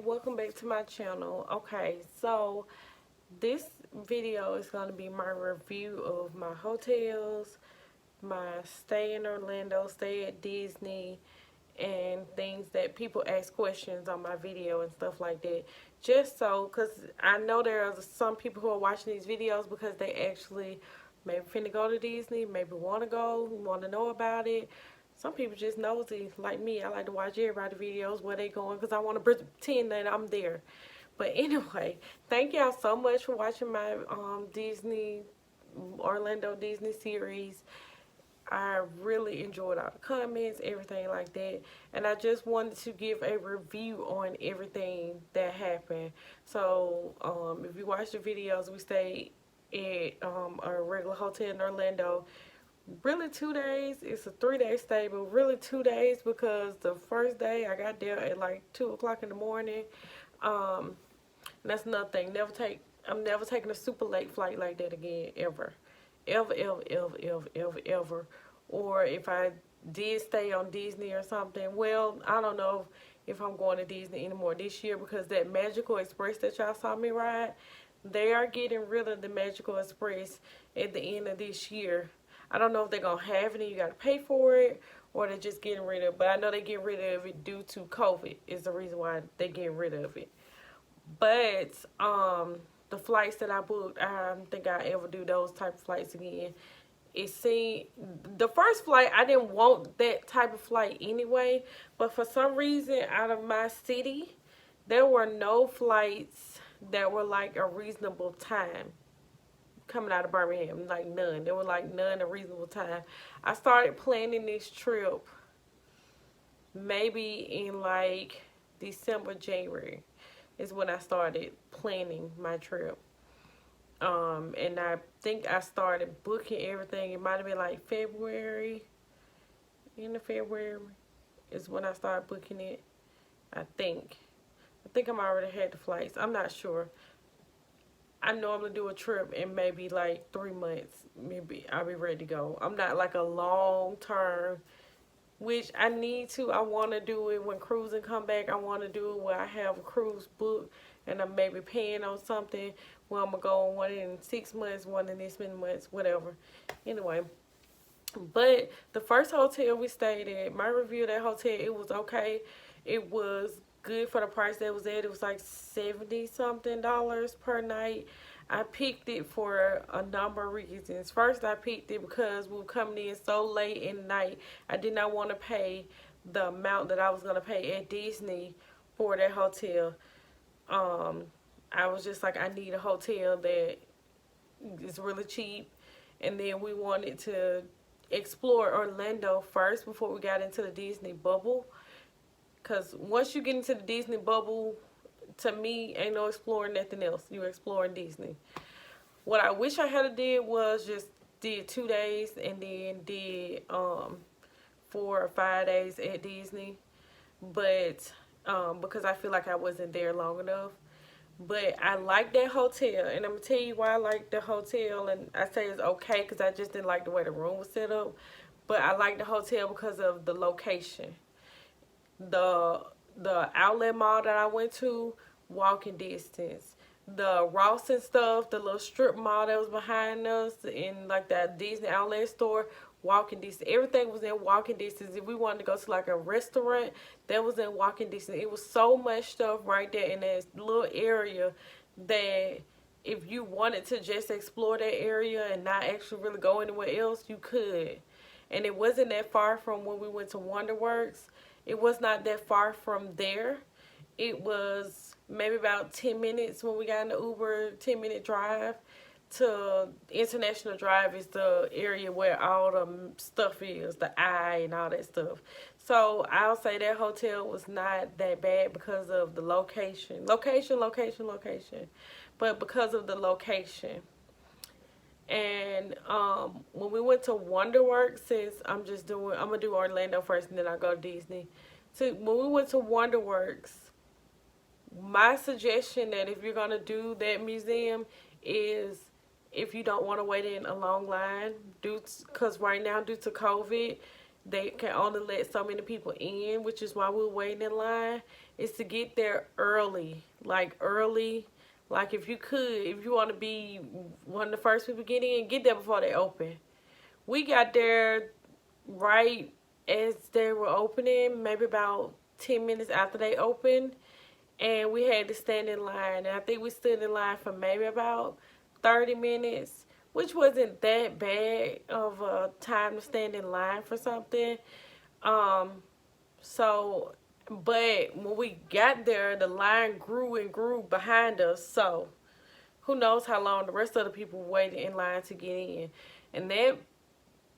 welcome back to my channel. Okay, so this video is going to be my review of my hotels, my stay in Orlando, stay at Disney, and things that people ask questions on my video and stuff like that. Just so, because I know there are some people who are watching these videos because they actually maybe finna go to Disney, maybe want to go, want to know about it. Some people just nosy like me. I like to watch everybody videos where they going because I want to pretend that I'm there. But anyway, thank y'all so much for watching my Orlando Disney series. I really enjoyed all the comments, everything like that. And I just wanted to give a review on everything that happened. So, if you watch the videos, we stayed at a regular hotel in Orlando. Really 2 days. It's a 3-day stay, but really 2 days because the first day I got there at like 2 o'clock in the morning. And that's another thing. I'm never taking a super late flight like that again, ever. Ever. Or if I did stay on Disney or something, well, I don't know if I'm going to Disney anymore this year because that Magical Express that y'all saw me ride, they are getting rid of the Magical Express at the end of this year. I don't know if they're going to have it and you got to pay for it or they're just getting rid of it. But I know they get rid of it due to COVID is the reason why they get rid of it. But the flights that I booked, I don't think I ever do those type of flights again. It seemed, the first flight, I didn't want that type of flight anyway. But for some reason, out of my city, there were no flights that were like a reasonable time coming out of Birmingham. Like none. There were like none a reasonable time. I started planning this trip maybe in like December, January is when I started planning my trip. And I think I started booking everything. It might have been like February. End of February is when I started booking it. I think I already had the flights. I'm not sure. I normally do a trip in maybe like 3 months. Maybe I'll be ready to go. I'm not like a long term, which I need to. I want to do it when cruising come back. I want to do it where I have a cruise book and I'm maybe paying on something where I'm going to go on one in 6 months, one in this many months, whatever. Anyway, but the first hotel we stayed at, my review of that hotel, it was okay. It was good for the price that was at. It was like $70 something per night. I picked it for a number of reasons. First, I picked it because we were coming in so late in the night. I did not want to pay the amount that I was going to pay at Disney for that hotel. I was just like, I need a hotel that is really cheap. And then we wanted to explore Orlando first before we got into the Disney bubble. Because once you get into the Disney bubble, to me, ain't no exploring nothing else. You're exploring Disney. What I wish I had did was just did 2 days and then did 4 or 5 days at Disney. But because I feel like I wasn't there long enough. But I like that hotel, and I'm going to tell you why I like the hotel, and I say it's okay because I just didn't like the way the room was set up. But I like the hotel because of the location. The outlet mall that I went to, walking distance. The Ross and stuff, the little strip mall that was behind us, in like that Disney outlet store, walking distance. Everything was in walking distance. If we wanted to go to like a restaurant, that was in walking distance. It was so much stuff right there in that little area that if you wanted to just explore that area and not actually really go anywhere else, you could. And it wasn't that far from when we went to WonderWorks. It was not that far from there. It was maybe about 10 minutes when we got in the Uber, 10-minute drive to International Drive is the area where all the stuff is, the eye and all that stuff. So I'll say that hotel was not that bad because of the location. Location. But because of the location. And when we went to WonderWorks, since I'm gonna do Orlando first and then I'll go to Disney. So when we went to WonderWorks, my suggestion that if you're gonna do that museum is, if you don't want to wait in a long line, because right now due to COVID, they can only let so many people in, which is why we're waiting in line, is to get there early. Like early. Like if you want to be one of the first people to get there before they open. We got there right as they were opening, maybe about 10 minutes after they opened. And we had to stand in line. And I think we stood in line for maybe about 30 minutes, which wasn't that bad of a time to stand in line for something. So, but when we got there, the line grew and grew behind us. So, who knows how long the rest of the people waited in line to get in. And that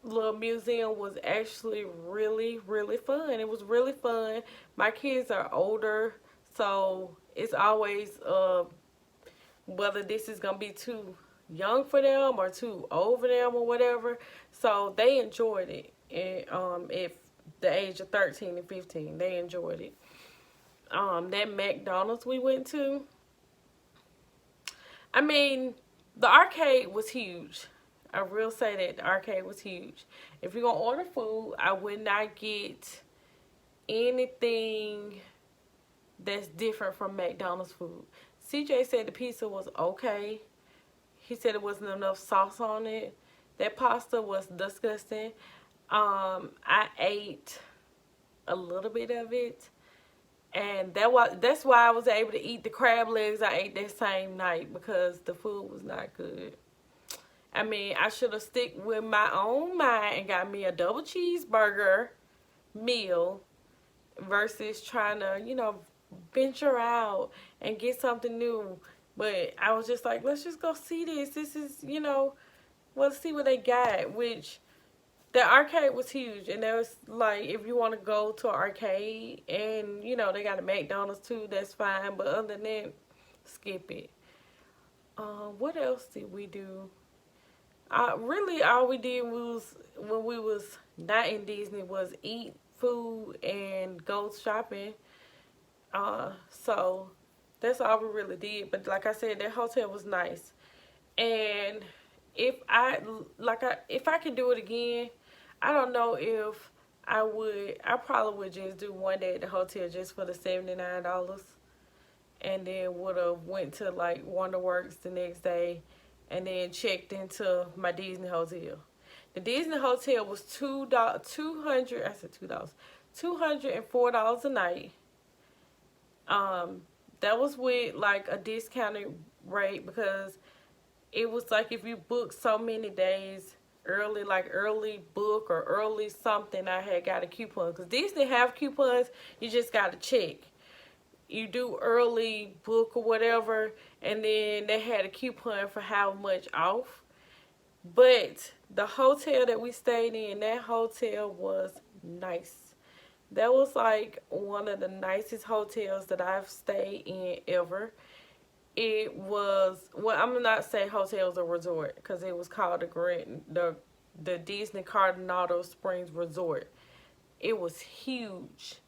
little museum was actually really, really fun. It was really fun. My kids are older, so it's always whether this is gonna be too young for them or too old for them or whatever. So they enjoyed it. And if the age of 13 and 15, they enjoyed it. That McDonald's we went to, I mean, the arcade was huge. I will say that the arcade was huge. If you're going to order food, I would not get anything that's different from McDonald's food. CJ said the pizza was okay. He said there wasn't enough sauce on it. That pasta was disgusting. I ate a little bit of it. And that's why I was able to eat the crab legs I ate that same night, because the food was not good. I mean, I should have stick with my own mind and got me a double cheeseburger meal versus trying to, venture out and get something new. But I was just like, let's just go see this. This is, let's see what they got. Which, the arcade was huge. And there was, like, if you want to go to an arcade and, they got a McDonald's too, that's fine. But other than that, skip it. What else did we do? Really, all we did was, when we was not in Disney, was eat food and go shopping. So that's all we really did. But like I said, that hotel was nice. And if I could do it again, I don't know if I would. I probably would just do one day at the hotel just for the $79, and then would have went to like Wonderworks the next day. And then checked into my Disney hotel. The Disney hotel was $204 a night. That was with like a discounted rate, because it was like if you booked so many days early, like early book or early something, I had got a coupon. Because Disney have coupons, you just got to check. You do early book or whatever, and then they had a coupon for how much off. But the hotel that we stayed in, that hotel was nice. That was like one of the nicest hotels that I've stayed in ever. It was, well, I'm gonna not say hotel, was a resort, because it was called the Disney Coronado Springs Resort. It was huge.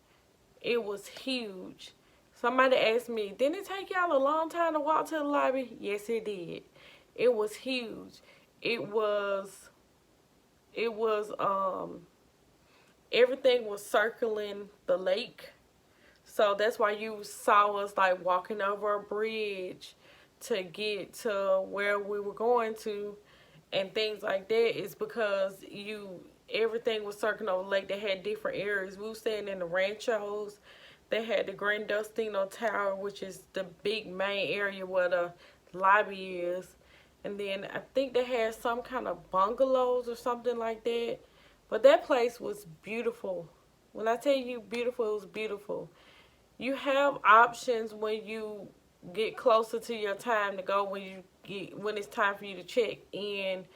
It was huge. Somebody asked me, didn't it take y'all a long time to walk to the lobby? Yes, it did. It was huge. Everything was circling the lake. So that's why you saw us like walking over a bridge to get to where we were going to and things like that. Is because everything was circling over the lake. They had different areas. We were staying in the ranchos. They had the Grand Destino Tower, which is the big main area where the lobby is. And then I think they had some kind of bungalows or something like that. But that place was beautiful. When I tell you beautiful, it was beautiful. You have options when you get closer to your time to go, when it's time for you to check in.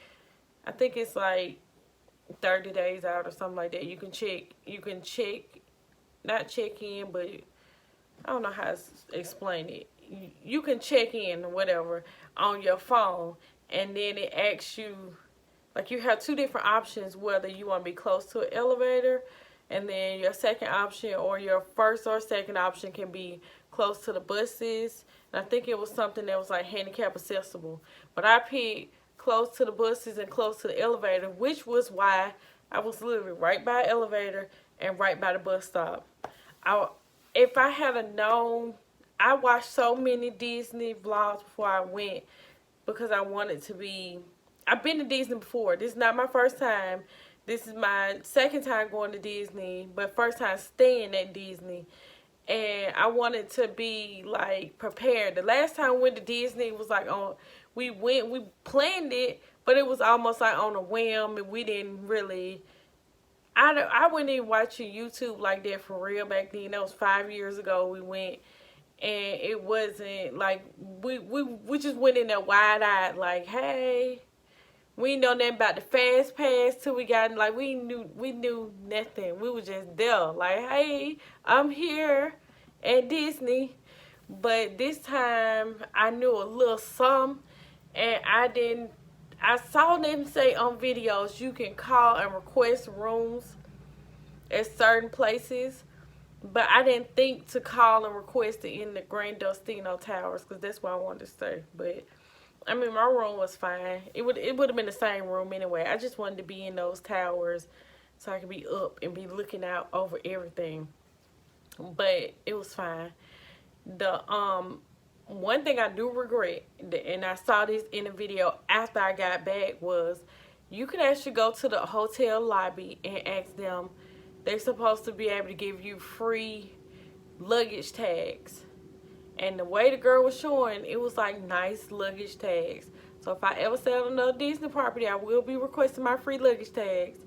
I think it's like 30 days out or something like that. You can not check in, but I don't know how to explain it. You can check in or whatever on your phone, and then it asks you, like, you have two different options, whether you want to be close to an elevator, and then your second option, or your first or second option, can be close to the buses. And I think it was something that was like handicap accessible, but I picked close to the buses and close to the elevator, which was why I was literally right by the elevator and right by the bus stop. If I had a known, I watched so many Disney vlogs before I went because I wanted to be. I've been to Disney before. This is not my first time. This is my second time going to Disney, but first time staying at Disney. And I wanted to be like prepared. The last time we went to Disney was like we planned it, but it was almost like on a whim, and we didn't really. I wasn't even watching YouTube like that for real back then. That was 5 years ago we went, and it wasn't like we just went in there wide eyed like, hey, we didn't know nothing about the fast pass till we got like we knew nothing. We were just there like, hey, I'm here at Disney. But this time I knew a little something, and I saw them say on videos you can call and request rooms at certain places, but I didn't think to call and request it in the Grand Destino Towers because that's where I wanted to stay. But I mean, my room was fine. It would have been the same room anyway. I just wanted to be in those towers so I could be up and be looking out over everything. But it was fine. The one thing I do regret, and I saw this in a video after I got back, was you can actually go to the hotel lobby and ask them. They're supposed to be able to give you free luggage tags. And the way the girl was showing, it was like nice luggage tags. So if I ever sell another Disney property, I will be requesting my free luggage tags.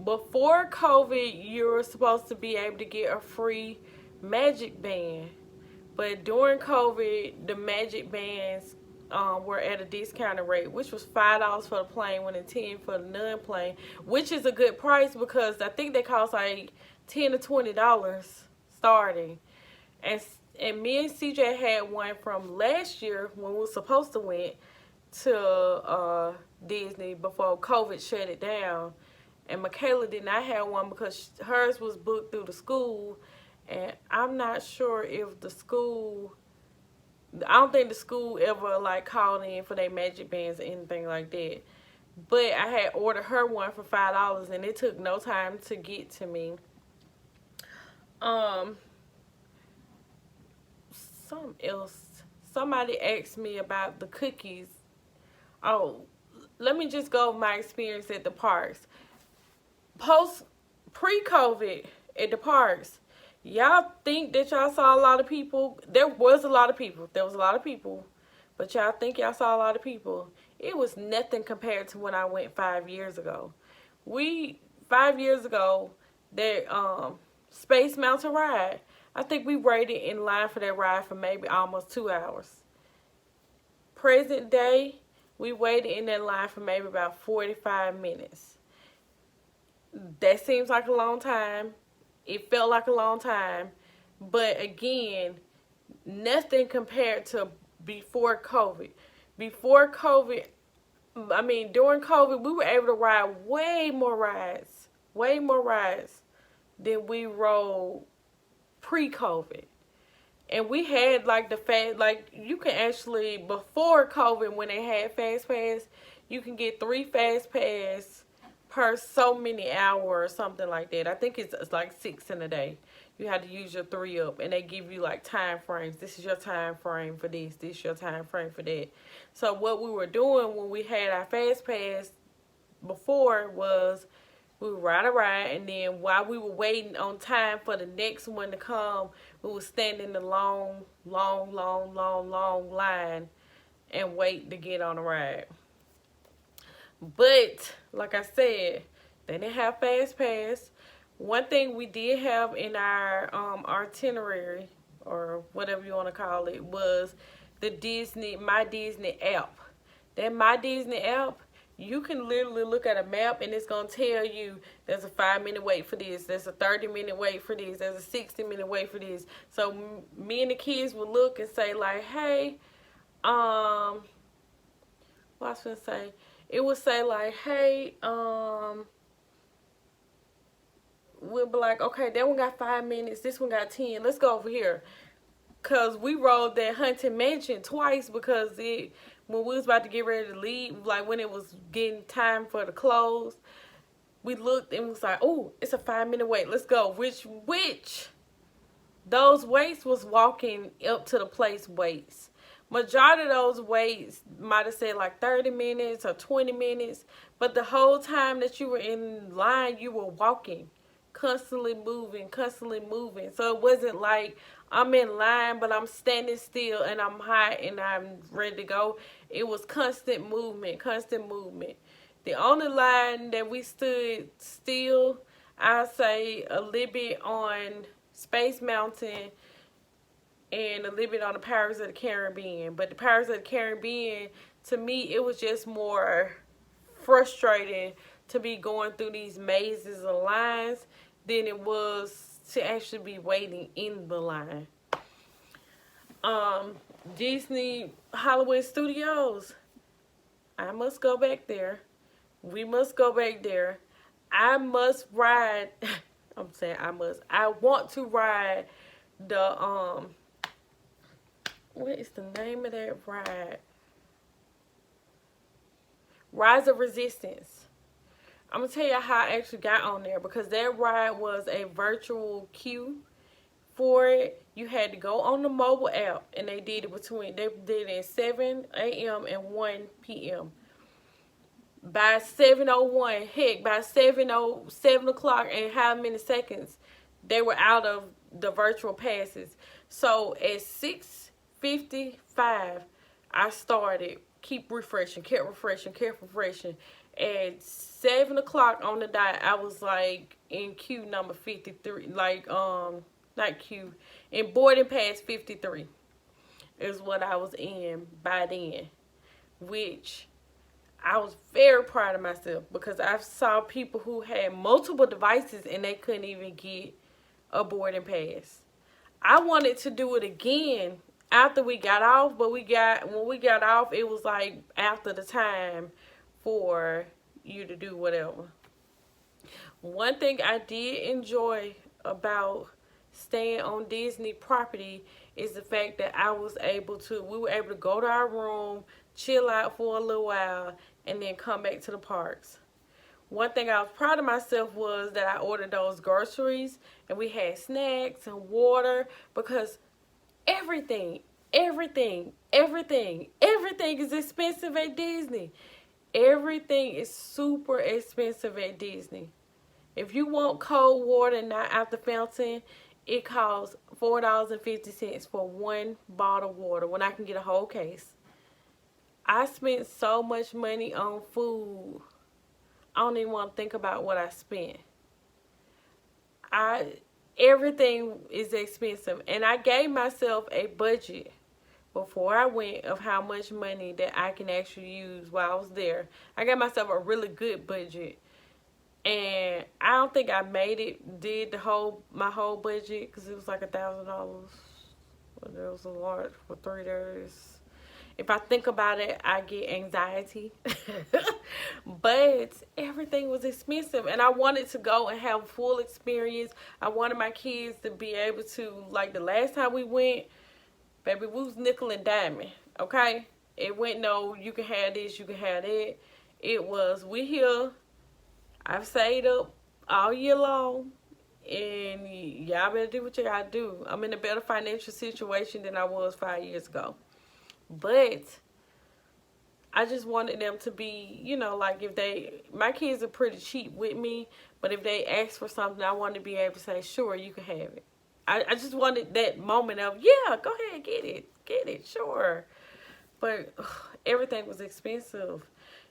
Before COVID, you were supposed to be able to get a free magic band. But during COVID, the magic bands were at a discounted rate, which was $5 for the plain one and $10 for the non-plain, which is a good price because I think they cost like $10 to $20 starting. And me and CJ had one from last year when we were supposed to went to Disney before COVID shut it down. And Michaela did not have one because hers was booked through the school. And I'm not sure if the school, I don't think the school ever like called in for their magic bands or anything like that. But I had ordered her one for $5 and it took no time to get to me. Something else. Somebody asked me about the cookies. Oh, let me just go over my experience at the parks. Pre-COVID at the parks. Y'all think that y'all saw a lot of people? There was a lot of people. But y'all think y'all saw a lot of people. It was nothing compared to when I went 5 years ago. 5 years ago, that Space Mountain ride, I think we waited in line for that ride for maybe almost 2 hours. Present day, we waited in that line for maybe about 45 minutes. That seems like a long time. It felt like a long time. But again, nothing compared to before COVID. During COVID, we were able to ride way more rides than we rode pre-COVID. And we had you can actually, before COVID, when they had Fast Pass, you can get 3 Fast Pass per so many hours or something like that. I think it's like 6 in a day. You have to use your 3 up, and they give you like time frames. This is your time frame for this. This is your time frame for that. So what we were doing when we had our Fast Pass before was we would ride a ride, and then while we were waiting on time for the next one to come, we would stand in the long line and wait to get on the ride. But like I said, they didn't have Fast Pass. One thing we did have in our itinerary, or whatever you want to call it, was the My Disney app. That My Disney app, you can literally look at a map and it's going to tell you there's a 5-minute wait for this, there's a 30-minute wait for this, there's a 60-minute wait for this. So me and the kids would look and say like, hey, what I was going to say? It would say like, hey, we'll be like, okay, that one got 5 minutes, this one got 10, let's go over here. Because we rode that Haunted Mansion twice because when we was about to get ready to leave, like when it was getting time for the close, we looked and was like, oh, it's a 5-minute wait. Let's go. Which those waits was walking up to the place waits. Majority of those waits might have said like 30 minutes or 20 minutes. But the whole time that you were in line, you were walking. Constantly moving, constantly moving. So it wasn't like I'm in line, but I'm standing still and I'm hot and I'm ready to go. It was constant movement, constant movement. The only line that we stood still, I'd say a little bit on Space Mountain and a little bit on the Pirates of the Caribbean. But the Pirates of the Caribbean, to me, it was just more frustrating to be going through these mazes of lines than it was to actually be waiting in the line. Disney Hollywood Studios, I must go back there. We must go back there. I must ride. I'm saying I must. I want to ride the what is the name of that ride? Rise of Resistance. I'm going to tell you how I actually got on there, because that ride was a virtual queue for it. You had to go on the mobile app, and they did it at 7 a.m. and 1 p.m. By 7:01, heck, by 7 o'clock and how many seconds, they were out of the virtual passes. So at 6:55, I started. Kept refreshing. At 7 o'clock on the dot, I was like in queue number 53. Not queue, in boarding pass 53 is what I was in by then, which I was very proud of myself, because I saw people who had multiple devices and they couldn't even get a boarding pass. I wanted to do it again after we got off, but when we got off, it was like after the time for you to do whatever. One thing I did enjoy about staying on Disney property is the fact that we were able to go to our room, chill out for a little while, and then come back to the parks. One thing I was proud of myself was that I ordered those groceries, and we had snacks and water, because everything is expensive at Disney. Everything is super expensive at Disney. If you want cold water not out the fountain, it costs $4.50 for one bottle of water when I can get a whole case. I spent so much money on food. I don't even want to think about what I spent. Everything is expensive. And I gave myself a budget before I went of how much money that I can actually use while I was there. I got myself a really good budget. And I don't think I did my whole budget, because it was like $1,000. It was a lot for 3 days. If I think about it, I get anxiety. But everything was expensive, and I wanted to go and have full experience. I wanted my kids to be able to, like the last time we went, baby, we was nickel and diamond, okay? It went no, you can have this, you can have that. It was, we here. I've saved up all year long, and y'all better do what you gotta do. I'm in a better financial situation than I was 5 years ago. But I just wanted them to be, like my kids are pretty cheap with me, but if they ask for something, I want to be able to say, sure, you can have it. I just wanted that moment of, yeah, go ahead, get it, sure. But everything was expensive.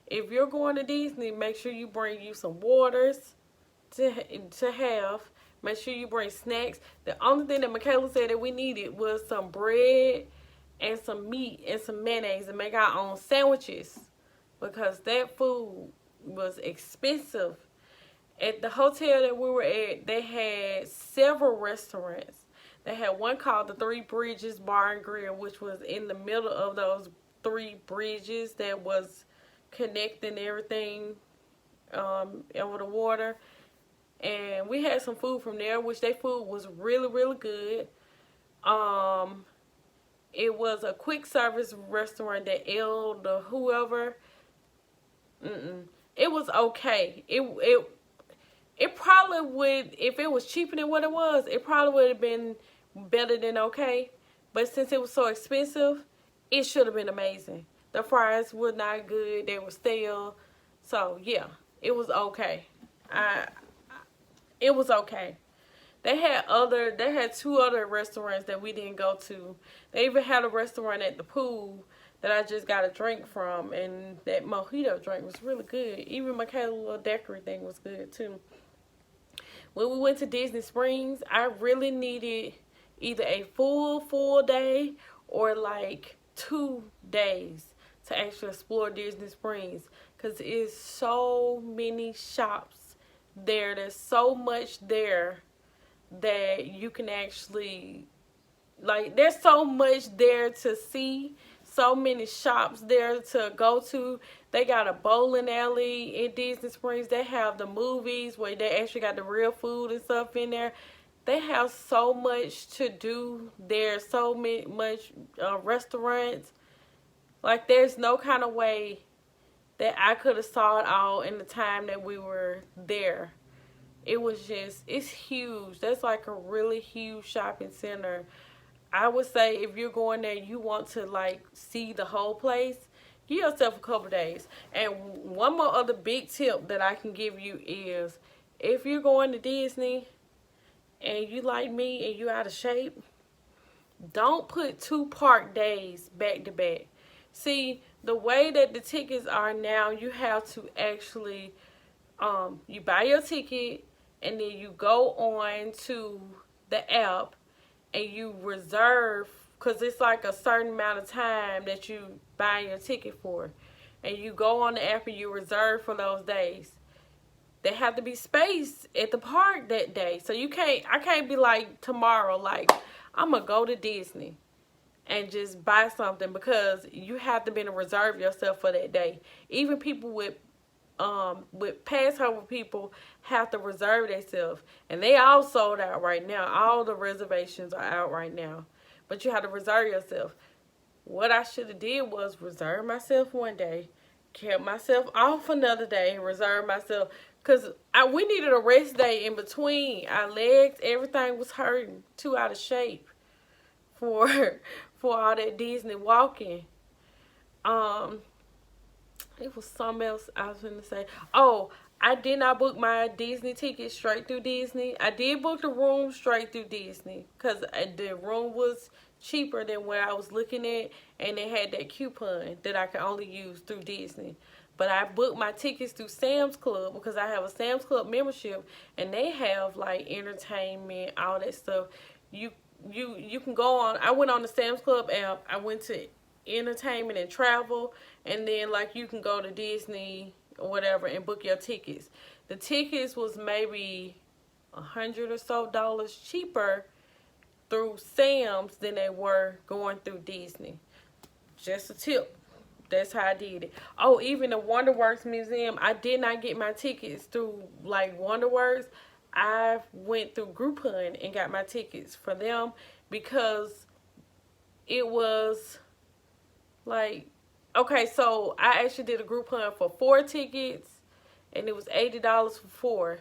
If you're going to Disney, make sure you bring you some waters to have. Make sure you bring snacks. The only thing that Michaela said that we needed was some bread and some meat and some mayonnaise and make our own sandwiches, because that food was expensive. At the hotel that we were at, they had several restaurants. They had one called the Three Bridges Bar and Grill, which was in the middle of those 3 bridges that was connecting everything over the water. And we had some food from there, which their food was really, really good. It was a quick service restaurant that whoever. It was okay. It it probably would, if it was cheaper than what it was, it probably would have been better than okay. But since it was so expensive, it should have been amazing. The fries were not good. They were stale. So, yeah, it was okay. It was okay. They had two other restaurants that we didn't go to. They even had a restaurant at the pool that I just got a drink from, and that mojito drink was really good. Even Michaela's little daiquiri thing was good too. When we went to Disney Springs, I really needed either a full day or like 2 days to actually explore Disney Springs, because it's so many shops there. There's so much there that you can actually, like, there's so much there to see, so many shops there to go to. They got a bowling alley in Disney Springs. They have the movies where they actually got the real food and stuff in there. They have so much to do there, so much restaurants. Like, there's no kind of way that I could have saw it all in the time that we were there. It was just, it's huge. That's like a really huge shopping center. I would say if you're going there, you want to like see the whole place, give yourself a couple days. And one more other big tip that I can give you is, if you're going to Disney and you like me and you out of shape, don't put 2 park days back to back. See, the way that the tickets are now, you have to actually, you buy your ticket and then you go on to the app and you reserve, because it's like a certain amount of time that you buy your ticket for. And you go on the app and you reserve for those days. They have to be space at the park that day. So I can't be like tomorrow, like, I'm going to go to Disney and just buy something, because you have to be to reserve yourself for that day. Even people with passover people have to reserve themselves, and they all sold out right now. All the reservations are out right now, but you have to reserve yourself. What I should have did was reserve myself one day, kept myself off another day, and reserve myself, because we needed a rest day in between. Our legs, everything was hurting, too out of shape for all that Disney walking. It was something else I was going to say. Oh, I did not book my Disney ticket straight through Disney. I did book the room straight through Disney, because the room was cheaper than what I was looking at, and they had that coupon that I could only use through Disney. But I booked my tickets through Sam's Club, because I have a Sam's Club membership, and they have like entertainment, all that stuff. You can go on. I went on the Sam's Club app. I went to entertainment and travel, and then like you can go to Disney or whatever and book your tickets. The tickets was maybe $100 or so cheaper through Sam's than they were going through Disney. Just a tip. That's how I did it. Oh, even the WonderWorks Museum, I did not get my tickets through like WonderWorks. I went through Groupon and got my tickets for them, because it was like, okay, so I actually did a Groupon for 4 tickets, and it was $80 for 4.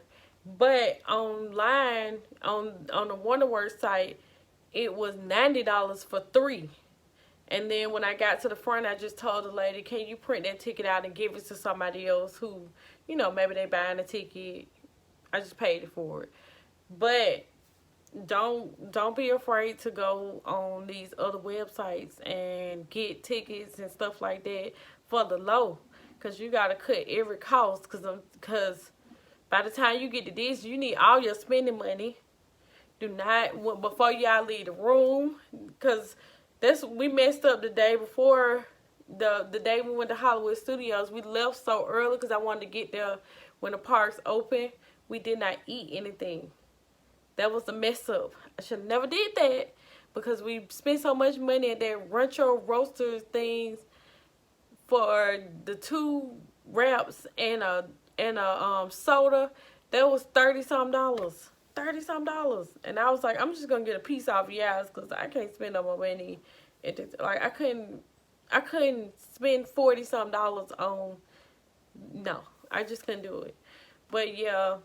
But online, on the WonderWorks site, it was $90 for 3. And then when I got to the front, I just told the lady, can you print that ticket out and give it to somebody else who, you know, maybe they buying a ticket. I just paid it for it. But don't be afraid to go on these other websites and get tickets and stuff like that for the low, because you got to cut every cost, because by the time you get to this, you need all your spending money. Do not, before y'all leave the room, because we messed up the day before, the day we went to Hollywood Studios. We left so early because I wanted to get there when the parks open. We did not eat anything. That was a mess up. I should have never did that, because we spent so much money at that Rancho Roasters things for the 2 wraps and a soda. That was $30-some. $30-some. And I was like, I'm just gonna get a piece off your ass, because I can't spend no more money. Like, I couldn't spend $40-some on. No, I just couldn't do it. But yeah,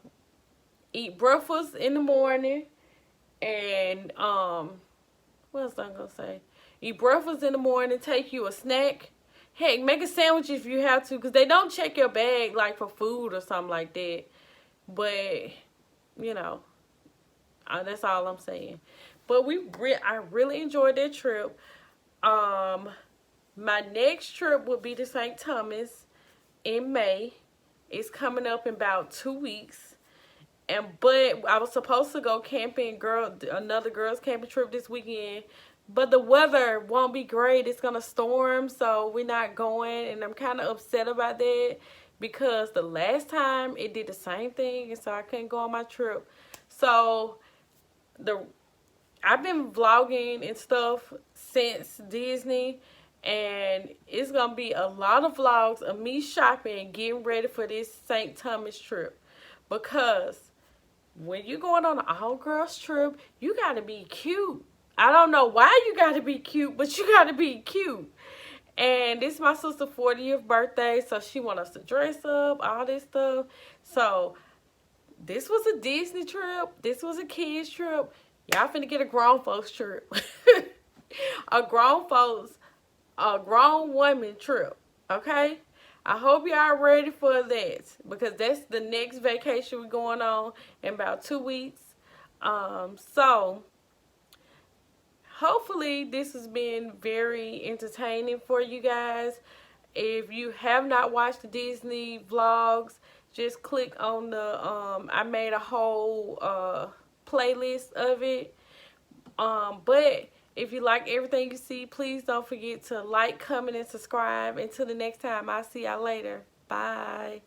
eat breakfast in the morning, and what else I'm gonna say? Eat breakfast in the morning, take you a snack. Heck, make a sandwich if you have to, because they don't check your bag like for food or something like that. But, you know, that's all I'm saying. But I really enjoyed that trip. My next trip will be to St. Thomas in May. It's coming up in about 2 weeks. But I was supposed to go camping, another girls camping trip this weekend. But the weather won't be great. It's gonna storm, so we're not going, and I'm kind of upset about that because the last time it did the same thing, and so I couldn't go on my trip. So I've been vlogging and stuff since Disney, and it's gonna be a lot of vlogs of me shopping and getting ready for this St. Thomas trip, because when you're going on an all-girls trip, you gotta be cute. I don't know why you gotta be cute, but you gotta be cute. And this is my sister's 40th birthday, so she want us to dress up, all this stuff. So this was a Disney trip. This was a kids trip. Y'all finna get a grown folks trip. a grown woman trip. Okay? I hope y'all ready for that, because that's the next vacation we're going on in about 2 weeks. So hopefully this has been very entertaining for you guys. If you have not watched the Disney vlogs, just click on the I made a whole playlist of it. But if you like everything you see, please don't forget to like, comment, and subscribe. Until the next time, I'll see y'all later. Bye.